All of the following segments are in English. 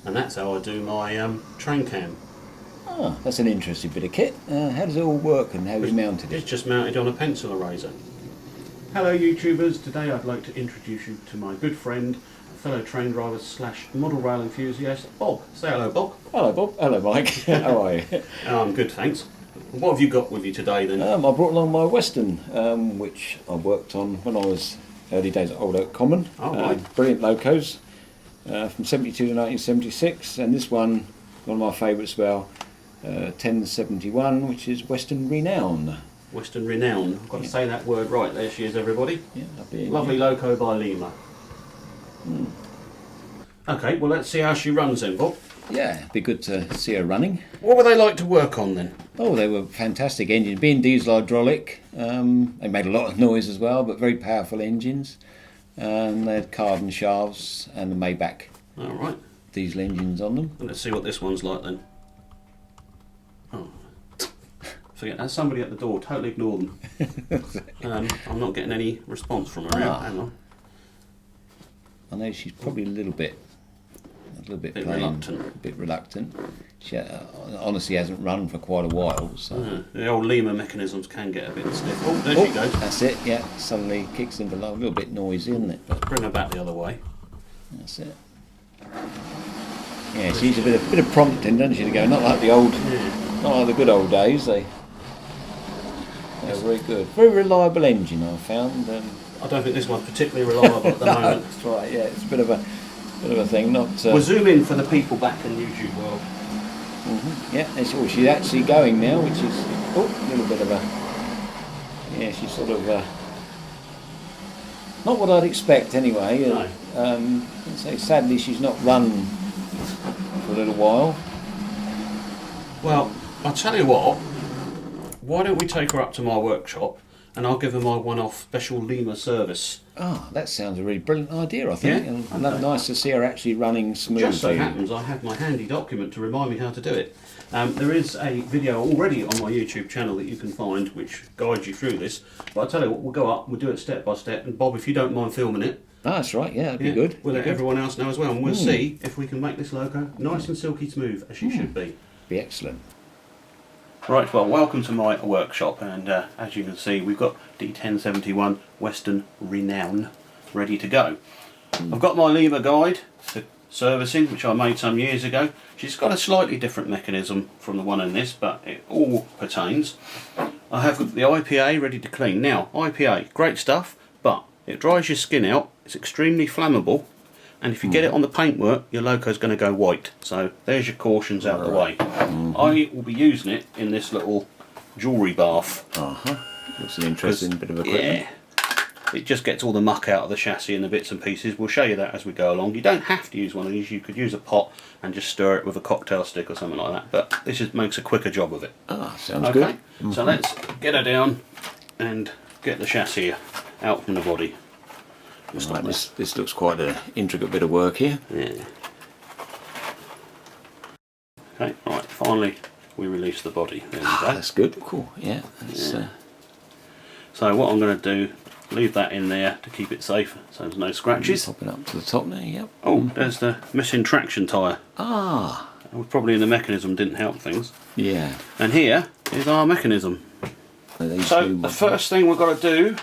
and that's how I do my train cam. Ah, that's an interesting bit of kit. How does it all work and how you mounted it? It's just mounted on a pencil eraser. Hello YouTubers, today I'd like to introduce you to my good friend, fellow train driver / model rail enthusiast, Bob. Say hello, Bob. Hello Bob, hello Mike, how are you? I'm good, thanks. What have you got with you today then? I brought along my Western, which I worked on when I was early days at Old Oak Common. Oh, right. Brilliant locos from 72 to 1976, and this one of my favourites as well, 1071, which is Western Renown. Western Renown. I've got to say that word right. There she is, everybody. Yeah, Lovely Loco by Lima. Okay, well let's see how she runs then, Bob. Yeah, it'd be good to see her running. What were they like to work on then? Oh, they were fantastic engines. Being diesel hydraulic, they made a lot of noise as well, but very powerful engines. They had carbon shafts and the Maybach Alright. diesel engines on them. Let's see what this one's like then. Oh. Forget that. Somebody at the door. Totally ignore them. I'm not getting any response from her now. Hang on. I know she's probably a little bit reluctant. A bit reluctant. She honestly hasn't run for quite a while. So. The old Lima mechanisms can get a bit stiff. Oh, there she goes. That's it. Yeah, suddenly kicks into life. A little bit noisy, isn't it? But bring her back the other way. That's it. Yeah, she needs a bit of prompting, doesn't she? To go, not like the old, not like the good old days. They're very good, very reliable engine. I found. I don't think this one's particularly reliable at the moment. That's right. Yeah, it's a bit of a thing. Not. We'll zoom in for the people back in YouTube world. Yeah, she's actually going now, which is a little bit of a. Yeah, she's sort of. Not what I'd expect anyway. No. So sadly, she's not run for a little while. Well, I'll tell you what. Why don't we take her up to my workshop and I'll give her my one-off special Lima service. Oh, that sounds a really brilliant idea, I think. Yeah? And nice to see her actually running smoothly. Just so happens I have my handy document to remind me how to do it. There is a video already on my YouTube channel that you can find which guides you through this. But I'll tell you what, we'll go up, we'll do it step by step. And Bob, if you don't mind filming it. Oh, that's right, yeah, that'd be good. We'll let everyone else know as well. And we'll see if we can make this Loco nice and silky smooth as she should be. Be excellent. Right, well, welcome to my workshop, and as you can see, we've got D1071 Western Renown ready to go. I've got my Lima guide for servicing, which I made some years ago. She's got a slightly different mechanism from the one in this, but it all pertains. I have got the IPA ready to clean. Now, IPA, great stuff, but it dries your skin out, it's extremely flammable, and if you get it on the paintwork, your Loco's going to go white. So there's your cautions out the way. I will be using it in this little jewellery bath. Looks an interesting bit of equipment. Yeah, it just gets all the muck out of the chassis and the bits and pieces. We'll show you that as we go along. You don't have to use one of these. You could use a pot and just stir it with a cocktail stick or something like that. But this makes a quicker job of it. Sounds good. So let's get her down and get the chassis out from the body. Right, this looks quite an intricate bit of work here. Yeah. Okay, right, finally we release the body. There we go. That's good, cool, yeah. So what I'm going to do, leave that in there to keep it safe so there's no scratches. Popping up to the top there, yep. Oh, there's the missing traction tyre. Probably in the mechanism didn't help things. Yeah. And here is our mechanism. So the first thing we've got to do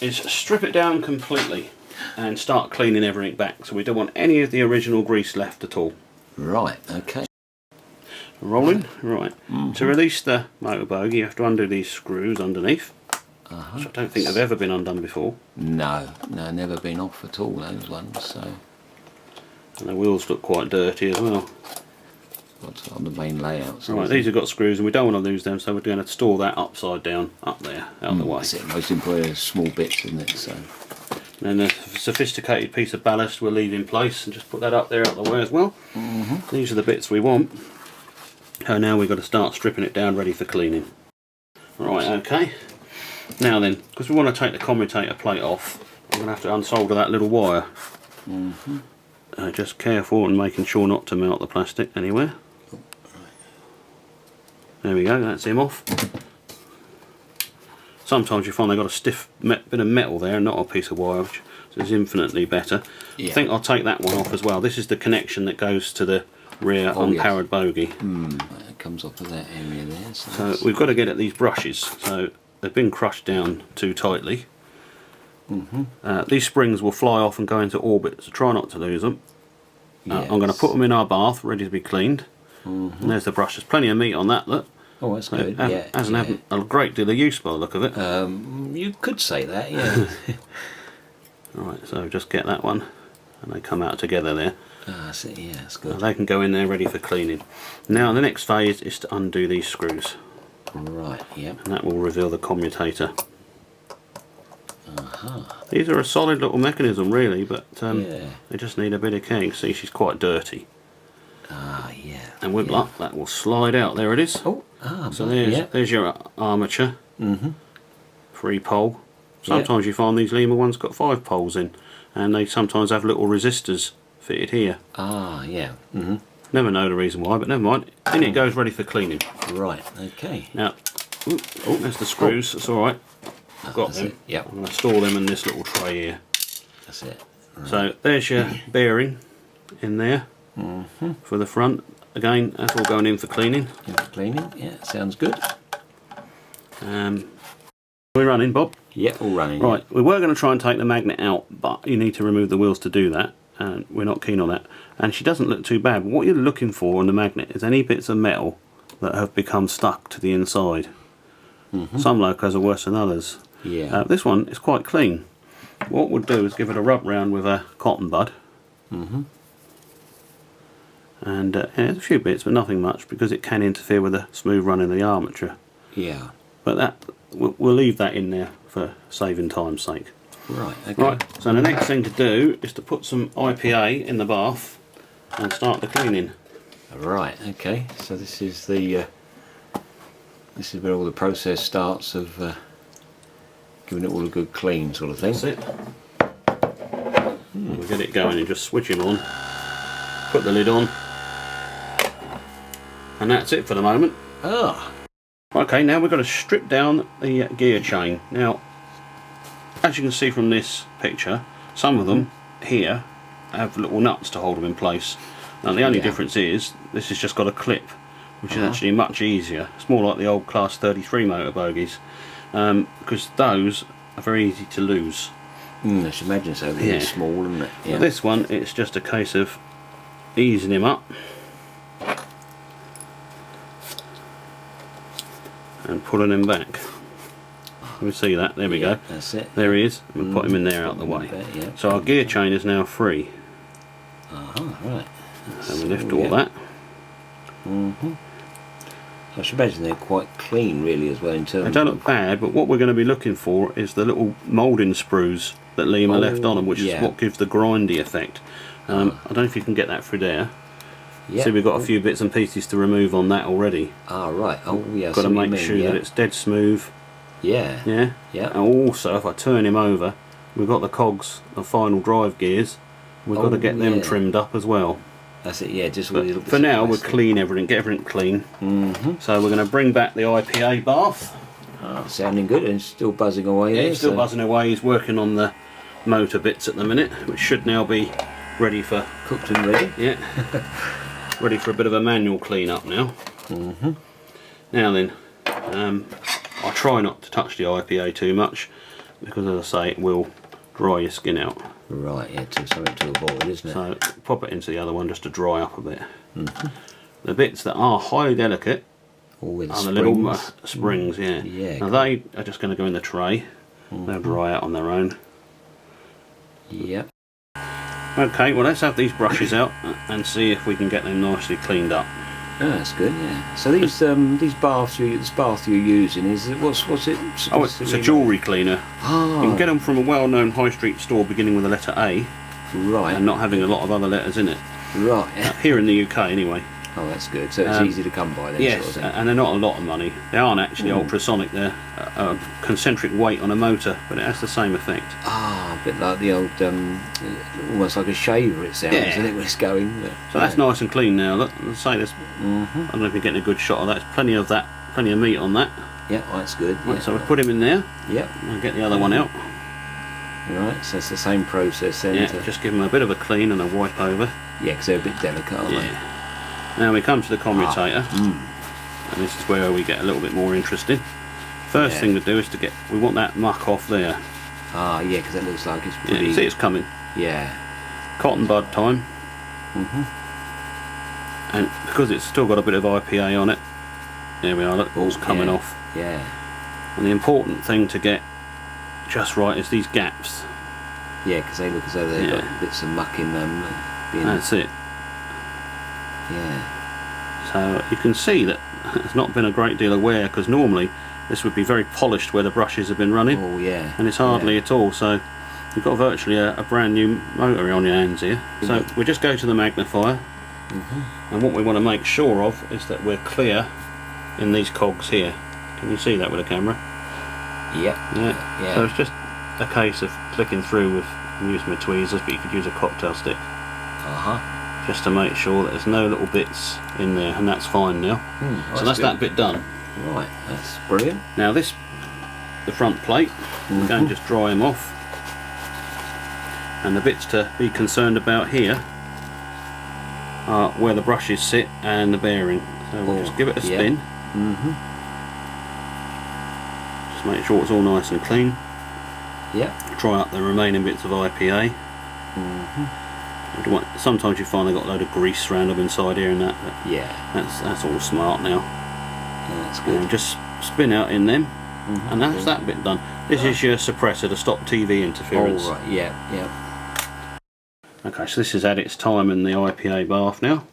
is strip it down completely and start cleaning everything back. So we don't want any of the original grease left at all. Right, okay. Rolling, right. To release the motor bogie you have to undo these screws underneath. Which I don't think have ever been undone before. No, never been off at all, those ones. So. And the wheels look quite dirty as well. What's on the main layout? So right, these have got screws and we don't want to lose them, so we're going to store that upside down up there, out of the way. That's it, most important small bits, isn't it? So. And a sophisticated piece of ballast we'll leave in place and just put that up there out of the way as well. These are the bits we want. So now we've got to start stripping it down ready for cleaning. Right, okay. Now then, because we want to take the commutator plate off, I'm going to have to unsolder that little wire. Just careful and making sure not to melt the plastic anywhere. There we go, that's him off. Sometimes you find they've got a stiff bit of metal there and not a piece of wire, which is infinitely better. I think I'll take that one off as well. This is the connection that goes to the rear unpowered bogie. That comes off of that area there. So we've got to get at these brushes. So they've been crushed down too tightly. These springs will fly off and go into orbit, so try not to lose them. Yes. I'm going to put them in our bath, ready to be cleaned. And there's the brush. There's plenty of meat on that, look. Oh, that's good. Hasn't had a great deal of use by the look of it. You could say that, yeah. Alright, so just get that one, and they come out together there. I see, yeah, that's good. They can go in there ready for cleaning. Now the next phase is to undo these screws. Right, yep. And that will reveal the commutator. These are a solid little mechanism really, but they just need a bit of care. You can see she's quite dirty. Yeah. And with luck that will slide out. There it is. So there's your armature. 3-pole. Sometimes you find these Lima ones got 5 poles in, and they sometimes have little resistors fitted here. Never know the reason why, but never mind. In it goes, ready for cleaning. Right, okay. Now, there's the screws. That's all right. I've got them. Yep. I'm going to store them in this little tray here. That's it. Right. So there's your bearing in there for the front. Again, that's all going in for cleaning. In for cleaning, yeah, sounds good. We're running, Bob? Yeah, all running. Right, we were going to try and take the magnet out, but you need to remove the wheels to do that, and we're not keen on that. And she doesn't look too bad. What you're looking for on the magnet is any bits of metal that have become stuck to the inside. Some locos are worse than others. Yeah. This one is quite clean. What we'll do is give it a rub round with a cotton bud. And there's a few bits, but nothing much, because it can interfere with the smooth running of the armature. Yeah. But that we'll leave that in there for saving time's sake. Right, okay. Right, so the next thing to do is to put some IPA in the bath and start the cleaning. Right, okay. So this is the this is where all the process starts of giving it all a good clean sort of thing. That's it. We'll get it going and just switch it on, put the lid on, and that's it for the moment. Okay, now we've got to strip down the gear chain. Now, as you can see from this picture, some of them here have little nuts to hold them in place. Now the only difference is this has just got a clip, which is actually much easier. It's more like the old Class 33 motor bogies, because those are very easy to lose. I should imagine so. They're small, isn't it? Yeah. This one, it's just a case of easing him up and pulling him back. We see that. There we go. That's it. There he is. We'll put him in there out of the way. So our gear chain is now free. Right. So we lift all that. I should imagine they're quite clean, really, as well in terms. They don't look bad, but what we're going to be looking for is the little moulding sprues that Lima left on them, which is what gives the grindy effect. I don't know if you can get that through there. See, we've got a few bits and pieces to remove on that already. Right. Got to make sure that it's dead smooth. Yeah. And also, if I turn him over, we've got the cogs, the final drive gears. We've got to get them trimmed up as well. That's it. Yeah. Just but for now, we'll clean everything, get everything clean. So we're going to bring back the IPA bath. Sounding good, and still buzzing away. Yeah, there, he's still buzzing away. He's working on the motor bits at the minute, which should now be ready for cooked and ready. Yeah. Ready for a bit of a manual clean up now. Now then, I try not to touch the IPA too much, because as I say, it will dry your skin out. Right, yeah, something to avoid, isn't it? So pop it into the other one just to dry up a bit. The bits that are highly delicate are the little springs, Now they are just going to go in the tray. They'll dry out on their own. Yep. Okay, well let's have these brushes out and see if we can get them nicely cleaned up. That's good, yeah. So these baths, this bath you're using, what's it? Oh, it's a jewellery cleaner. You can get them from a well-known high street store beginning with the letter A. Right. And not having a lot of other letters in it. Right. Here in the UK, anyway. Oh, that's good. So it's easy to come by then. Yes, sort of thing. And they're not a lot of money. They aren't actually ultrasonic. They're a concentric weight on a motor, but it has the same effect. A bit like the old, almost like a shaver. It sounds, isn't it, when it's going? But, so that's nice and clean now. Look, let's say this. I don't know if you're getting a good shot of that. There's plenty of that, plenty of meat on that. Yeah, that's good. Right, so we put him in there. Yep. I'll get the other one out. Right, so it's the same process then. Yeah, just give them a bit of a clean and a wipe over. Yeah, because they're a bit delicate, aren't they? Now we come to the commutator, and this is where we get a little bit more interesting. First thing to do is we want that muck off there. Ah, yeah, because it looks like it's pretty... Yeah, you see it's coming. Yeah. Cotton bud time. And because it's still got a bit of IPA on it, there we are, look, all's coming off. Yeah. And the important thing to get just right is these gaps. Yeah, because they look as though they've got bits of muck in them. That's it. Yeah. So you can see that there's not been a great deal of wear, because normally this would be very polished where the brushes have been running. Oh yeah. And it's hardly at all, so you've got virtually a brand new motor on your hands here. So we just go to the magnifier, and what we want to make sure of is that we're clear in these cogs here. Can you see that with the camera? Yep. Yeah. So it's just a case of clicking through with, I'm using my tweezers, but you could use a cocktail stick. Just to make sure that there's no little bits in there, and that's fine now. So that's that bit done. Right, that's brilliant. Now the front plate, we're going to just dry them off. And the bits to be concerned about here are where the brushes sit and the bearing. So we'll just give it a spin. Just make sure it's all nice and clean. Try up the remaining bits of IPA. Sometimes you find they've got a load of grease around them inside here and that. But that's all smart now. That's good. And just spin out in them, and that's that bit done. This is your suppressor to stop TV interference. Oh right, yeah. Okay, so this is at its time in the IPA bath now.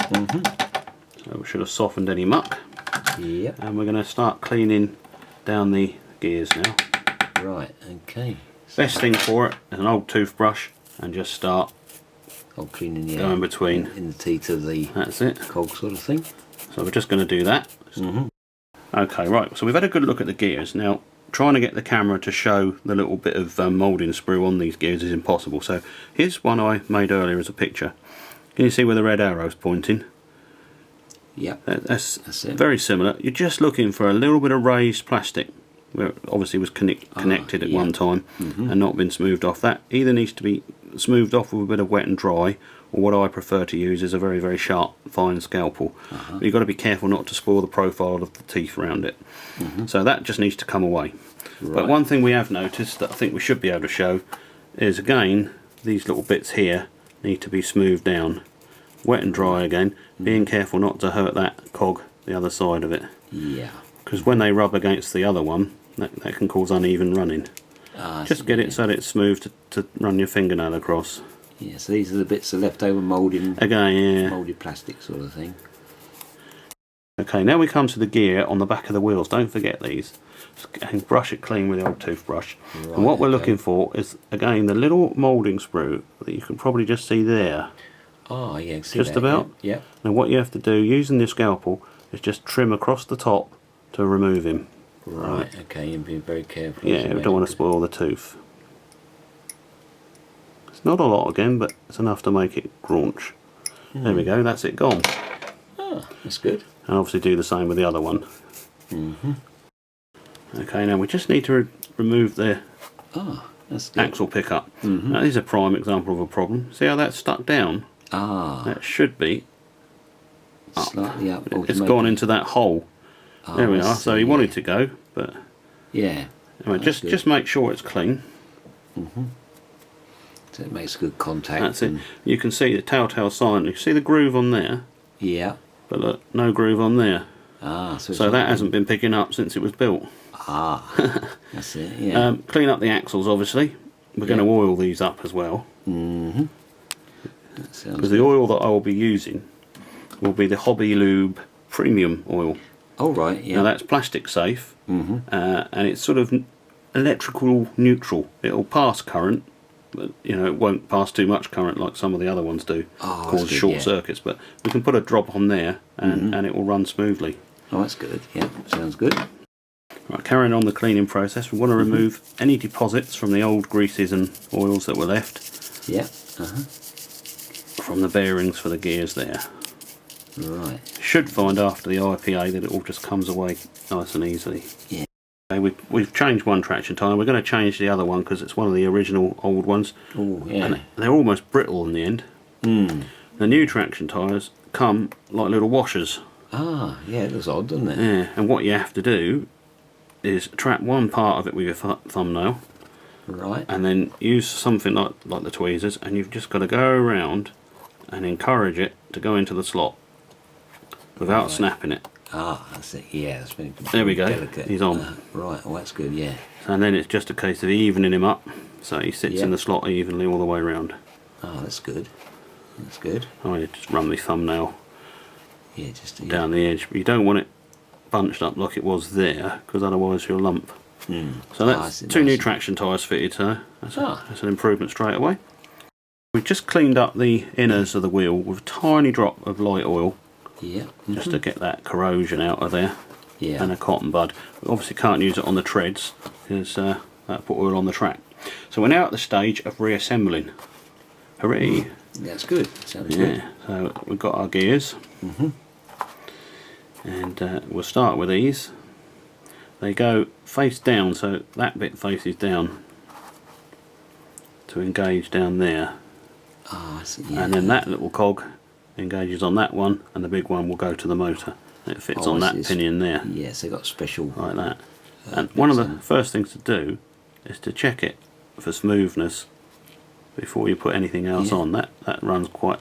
So we should have softened any muck. And we're going to start cleaning down the gears now. Right, okay. Best thing for it is an old toothbrush, and just start cleaning going between in the teeth of the cog sort of thing. So we're just going to do that. Okay, right, so we've had a good look at the gears. Now, trying to get the camera to show the little bit of moulding sprue on these gears is impossible. So here's one I made earlier as a picture. Can you see where the red arrow's pointing? Yep. That's it. Very similar. You're just looking for a little bit of raised plastic, where it obviously was connected at one time and not been smoothed off. That either needs to be smoothed off with a bit of wet and dry, or what I prefer to use is a very, very sharp, fine scalpel. But you've got to be careful not to spoil the profile of the teeth around it. So that just needs to come away. But one thing we have noticed that I think we should be able to show is, again, these little bits here need to be smoothed down. Wet and dry again, being careful not to hurt that cog, the other side of it. Yeah. Because when they rub against the other one, that can cause uneven running. Just get it so that it's smooth to run your fingernail across. Yeah, so these are the bits of leftover moulding, moulded plastic sort of thing. Okay, now we come to the gear on the back of the wheels. Don't forget these. And brush it clean with the old toothbrush. And what we're looking for is, again, the little moulding sprue that you can probably just see there. Oh yeah, see just that, about. Yeah. Now what you have to do, using the scalpel, is just trim across the top to remove him. Right. Okay, and be very careful. Yeah, we don't want to spoil the tooth. It's not a lot again, but it's enough to make it graunch. There we go. That's it gone. Oh, that's good. And obviously do the same with the other one. Okay, now we just need to remove the axle pickup. Now this is a prime example of a problem. See how that's stuck down? That should be up. Slightly up. It's gone into that hole. There we are. So he wanted to go, but anyway, just make sure it's clean. So it makes good contact. That's it. You can see the telltale sign. You see the groove on there. Yeah. But look, no groove on there. So that hasn't been picking up since it was built. That's it. Yeah. Clean up the axles, obviously. We're going to oil these up as well. Because the oil that I will be using will be the Hobby Lube Premium oil. Oh right, yeah. Now that's plastic safe, and it's sort of electrical neutral. It'll pass current, but it won't pass too much current like some of the other ones do, cause short circuits. But we can put a drop on there, and it will run smoothly. Oh, that's good. Yeah, sounds good. Right, carrying on the cleaning process, we want to remove any deposits from the old greases and oils that were left. Yeah. From the bearings for the gears there. Right. Should find after the IPA that it all just comes away nice and easily. Yeah. Okay, we've changed one traction tyre. We're going to change the other one because it's one of the original old ones. Oh yeah. And they're almost brittle in the end. The new traction tyres come like little washers. Ah, yeah, it looks odd, doesn't it? Yeah, and what you have to do is trap one part of it with your thumbnail, Right. and then use something like the tweezers, and you've just got to go around and encourage it to go into the slot without snapping it. Ah, that's it. Yeah, that's been There we go. delicate. He's on. Right. Oh, that's good. Yeah. And then it's just a case of evening him up so he sits Yeah. in the slot evenly all the way around. Oh, that's good. That's good. I just run my thumbnail Yeah, just down the edge, but you don't want it bunched up like it was there, because otherwise you'll lump. So that's two new traction tyres fitted, so that's an improvement straight away. We've just cleaned up the inners of the wheel with a tiny drop of light oil, Yeah. just to get that corrosion out of there, Yeah. and a cotton bud. We obviously can't use it on the treads, because that put oil on the track. So we're now at the stage of reassembling. Hooray! That's good. Sounds good. Yeah, so we've got our gears, and we'll start with these. They go face down, so that bit faces down to engage down there, Oh, I see. Yeah. and then that little cog engages on that one, and the big one will go to the motor. It fits on that pinion there, Yes, they got special. like that. And one of the first things to do is to check it for smoothness before you put anything else on. That runs quite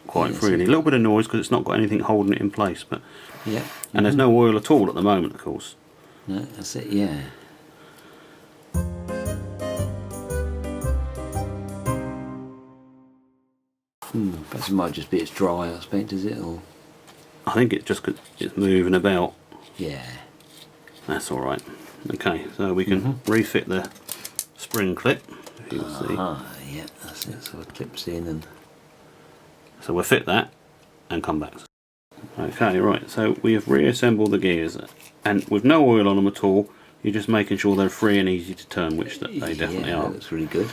freely. A little bit of noise because it's not got anything holding it in place, but Yeah. and there's no oil at all at the moment, of course. No, that's it. Yeah. Perhaps it might just be it's dry, I suppose, does it? Or I think it's just 'cause it's moving about. yeah. That's all right. Okay, so we can refit the spring clip, if you can see. Ah, yeah, that's it. So it clips in and So we'll fit that and come back. Okay, right, so we have reassembled the gears, and with no oil on them at all, you're just making sure they're free and easy to turn, which they definitely yeah, are. that looks really good.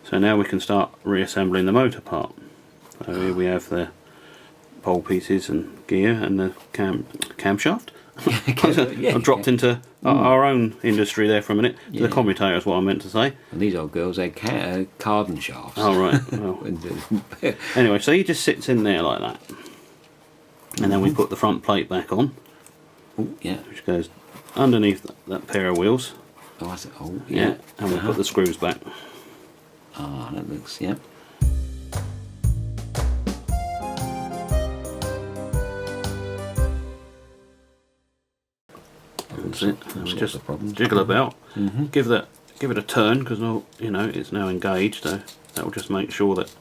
So now we can start reassembling the motor part. So here we have the pole pieces and gear and the camshaft. I've dropped into our own industry there for a minute. The commutator is what I meant to say. And these old girls, they cardan shafts. Oh right. Well, anyway, so he just sits in there like that, and then we put the front plate back on, Yeah. which goes underneath that pair of wheels. Oh, I see. Oh, Yeah, yeah. and we put the screws back. Ah, that looks, yeah. That's it. And we just the problems. jiggle about. Give it a turn, because you know it's now engaged. So that will just make sure that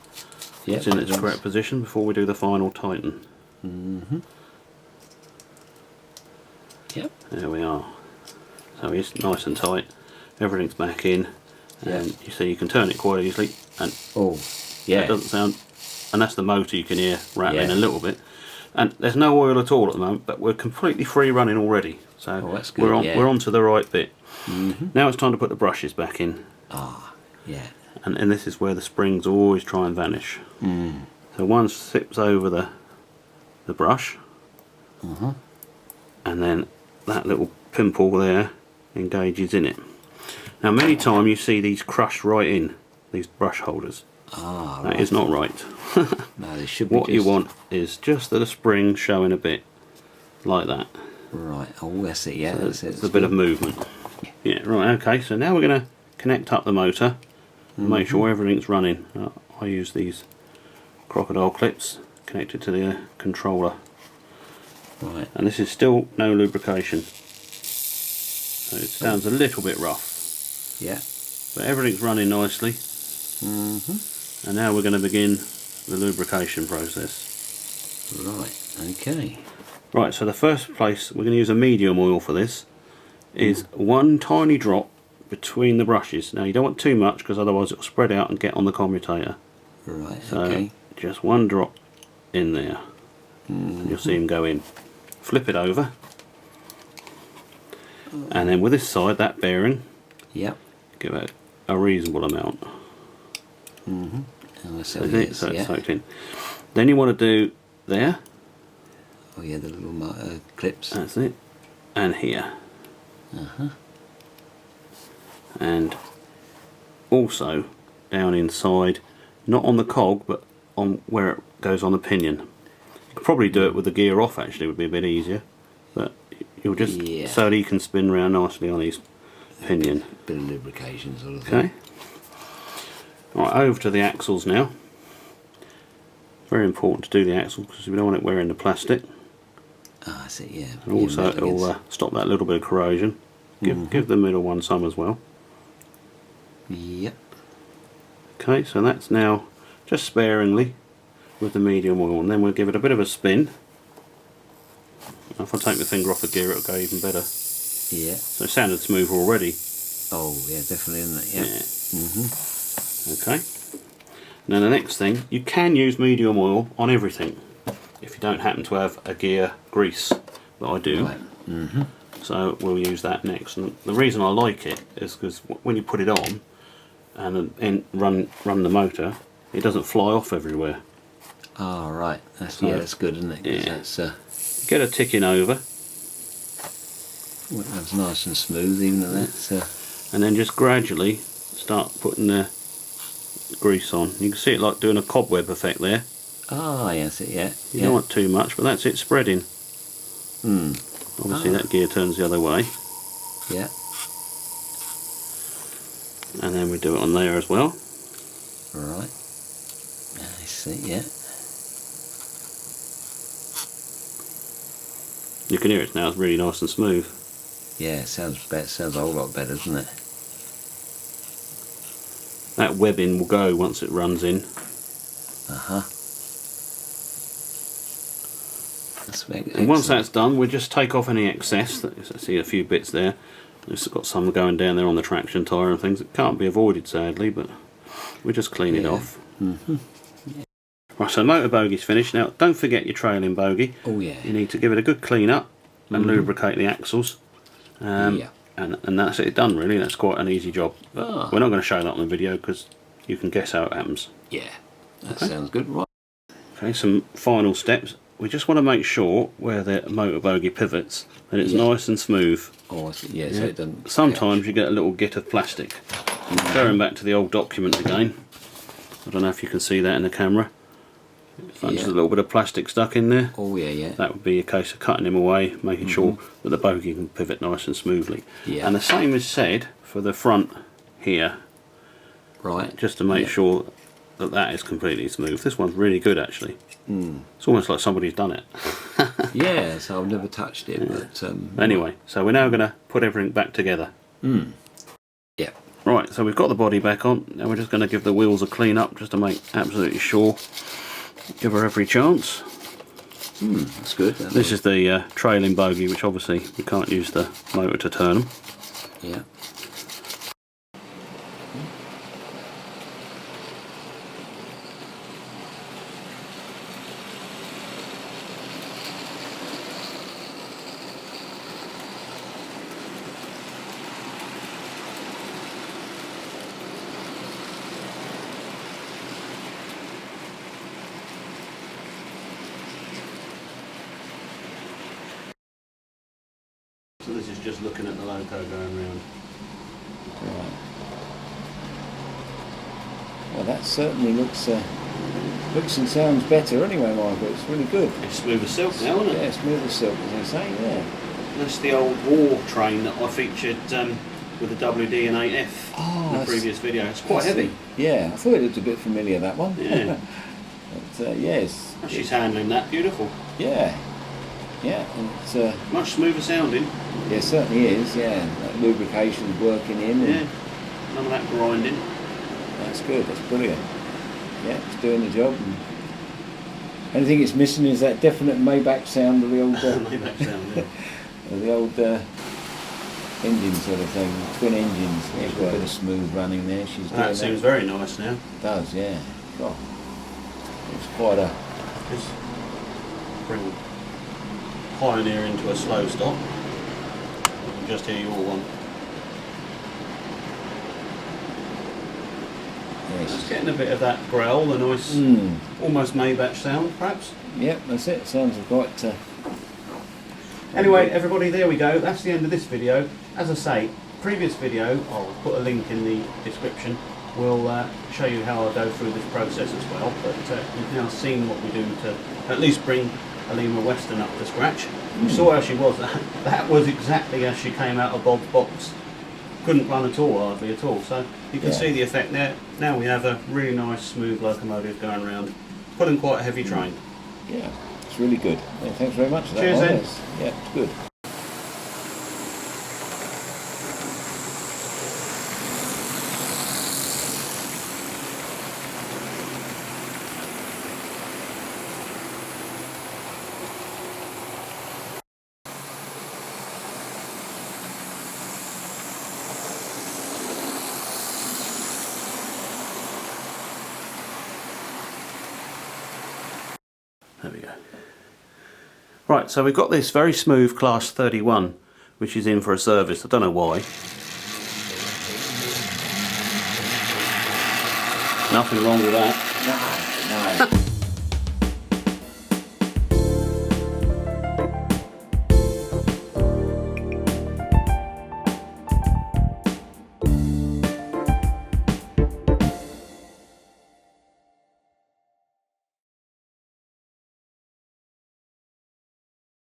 Yeah, it's in its correct position before we do the final tighten. Yep. There we are. So it's nice and tight. Everything's back in, and you see you can turn it quite easily. And Oh, yeah. it doesn't sound. And that's the motor you can hear rattling Yeah. a little bit. And there's no oil at all at the moment, but we're completely free running already. So Oh, that's good, we're on. yeah. We're on to the right bit. Now it's time to put the brushes back in. Ah, yeah. And this is where the springs always try and vanish. So one sips over the brush, and then that little pimple there engages in it. Now many times you see these crushed right in, these brush holders. Ah, That right. is not right. No, they should be What you just- want is just the spring showing a bit like that. Right. Oh, that's it. Yeah, that's it. It's a bit of movement. Yeah, right, okay, so now we're going to connect up the motor and make sure everything's running. I use these crocodile clips connected to the controller, Right. and this is still no lubrication, so it sounds a little bit rough, Yeah. but everything's running nicely. And now we're going to begin the lubrication process. Right. Okay. Right, so the first place we're going to use a medium oil for this is one tiny drop between the brushes. Now you don't want too much because otherwise it'll spread out and get on the commutator. Right. So Okay. just one drop in there. And you'll see him go in. Flip it over, and then with this side, that bearing, Yep. give it a reasonable amount. Oh, that's how That's it it, is. so it's Yeah. soaked in. Then you want to do there, Oh, yeah. The little clips. that's it, and here. And also down inside, not on the cog, but on where it goes on the pinion. Could probably do it with the gear off, actually, it would be a bit easier. But you'll just, so that he can spin round nicely on his pinion. Bit of lubrication sort of thing. Okay. Right, over to the axles now. Very important to do the axles because we don't want it wearing the plastic. Ah, I see, yeah. And also it'll stop that little bit of corrosion. Give the middle one some as well. Yep. Okay, so that's now just sparingly with the medium oil, and then we'll give it a bit of a spin. If I take the finger off the gear, it'll go even better. Yeah. So it sounded smooth already. Oh, yeah, definitely, isn't it? Yeah. Okay. Now the next thing, you can use medium oil on everything if you don't happen to have a gear grease, but I do. Right. So we'll use that next. And the reason I like it is because when you put it on and run the motor, it doesn't fly off everywhere. Oh, right. That's that's good, isn't it? 'Cause that's get a ticking over. That's nice and smooth, even at that. And then just gradually start putting the grease on. You can see it like doing a cobweb effect there. Oh, yes, yeah. You don't want too much, but that's it spreading. Obviously that gear turns the other way. Yeah. And then we do it on there as well. Right. I see, yeah. You can hear it now, it's really nice and smooth. Yeah, it sounds better. Sounds a whole lot better, doesn't it? That webbing will go once it runs in. And once that's done, we'll just take off any excess. I see a few bits there. It's got some going down there on the traction tyre and things. It can't be avoided, sadly, but we just clean it off. Right, so motor bogey's finished. Now, don't forget your trailing bogey. Oh, yeah. You need to give it a good clean up and lubricate the axles. And that's it done, really. That's quite an easy job. But we're not going to show that on the video because you can guess how it happens. Yeah, that sounds good. Right. Okay, some final steps. We just want to make sure where the motor bogey pivots that it's nice and smooth. Oh, I see. Yeah, so it doesn't. Sometimes you get a little git of plastic. Going back to the old document again. I don't know if you can see that in the camera. There's a little bit of plastic stuck in there. Oh, yeah, yeah. That would be a case of cutting him away, making sure that the bogey can pivot nice and smoothly. Yeah. And the same is said for the front here. Right. Just to make sure that that is completely smooth. This one's really good, actually. It's almost like somebody's done it. Yeah, so I've never touched it, but anyway, so we're now going to put everything back together. Yeah. Right, so we've got the body back on. Now we're just going to give the wheels a clean up just to make absolutely sure. Give her every chance. That's good. This is the trailing bogey, which obviously we can't use the motor to turn them. Yeah. So this is just looking at the Loco going round. Right. Well, that certainly looks and sounds better anyway, Michael. It's really good. It's smooth as silk now, isn't it? Yeah, smooth as silk, as I say, yeah. That's the old war train that I featured with the WD and 8F in the previous video. It's quite heavy. Yeah, I thought it looked a bit familiar, that one. Yeah. But, yes. She's handling that beautiful. Yeah. Yeah, and it's much smoother sounding. Yeah, it certainly is, yeah. That lubrication's working in. Yeah. None of that grinding. That's good, that's brilliant. Yeah, it's doing the job. And anything it's missing is that definite Maybach sound of the old Maybach sound, yeah. of the old engine sort of thing, twin engines. She's got a bit of smooth running there. She's doing that seems very nice now. It does, yeah. God. It's quite a Just bring Pioneer into a slow stop. You can just hear your one. Yes. It's getting a bit of that growl, a nice, almost Maybach sound, perhaps. Yep, that's it. Sounds quite. Anyway, everybody, there we go. That's the end of this video. As I say, previous video, I'll put a link in the description. We'll show you how I go through this process as well. But you've now seen what we do to at least bring a Lima Western up to scratch. You saw how she was. That was exactly as she came out of Bob's box. Couldn't run at all, hardly at all. So you can see the effect there. Now we have a really nice smooth locomotive going around, pulling quite a heavy train. Yeah, it's really good. Yeah, thanks very much for that. Cheers, then. Yeah, it's good. There we go. Right, so we've got this very smooth class 31, which is in for a service. I don't know why. Nothing wrong with that.